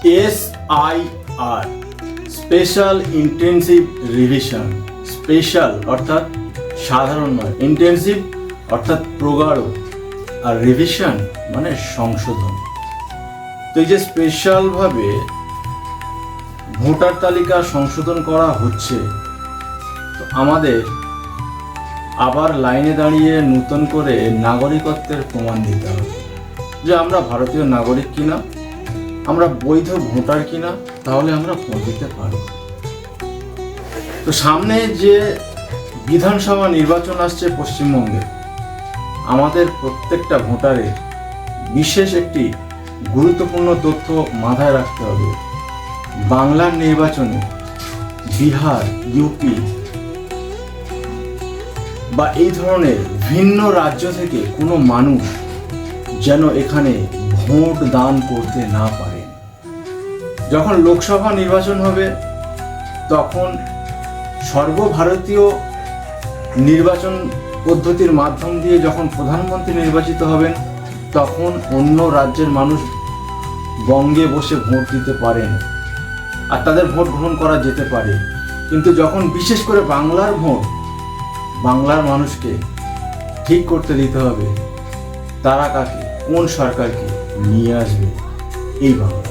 SIR special intensive revision. Special অর্থাৎ সাধারণ নয়, ইন্টেন্সিভ অর্থাৎ প্রগাঢ়, আর রিভিশন মানে সংশোধন। তো এই যে স্পেশালভাবে ভোটার তালিকা সংশোধন করা হচ্ছে, তো আমাদের আবার লাইনে দাঁড়িয়ে নতুন করে নাগরিকত্বের প্রমাণ দিতে হবে যে আমরা ভারতীয় নাগরিক কিনা, আমরা বৈধ ভোটার কিনা, তাহলে আমরা ভোট দিতে পারব। তো সামনে যে বিধানসভা নির্বাচন আসছে পশ্চিমবঙ্গে, আমাদের প্রত্যেকটা ভোটারের বিশেষ একটি গুরুত্বপূর্ণ তথ্য মাথায় রাখতে হবে। বাংলার নির্বাচনে বিহার, ইউপি বা এই ধরনের ভিন্ন রাজ্য থেকে কোনো মানুষ যেন এখানে ভোট দান করতে না পারে। যখন লোকসভা নির্বাচন হবে, তখন সর্বভারতীয় নির্বাচন পদ্ধতির মাধ্যম দিয়ে যখন প্রধানমন্ত্রী নির্বাচিত হবেন, তখন অন্য রাজ্যের মানুষ বঙ্গে বসে ভোট দিতে পারেন আর তাদের ভোট গ্রহণ করা যেতে পারে। কিন্তু যখন বিশেষ করে বাংলার ভোট, বাংলার মানুষকে ঠিক করতে দিতে হবে তারা কাকে, কোন সরকারকে নিয়ে আসবে এই বাংলা।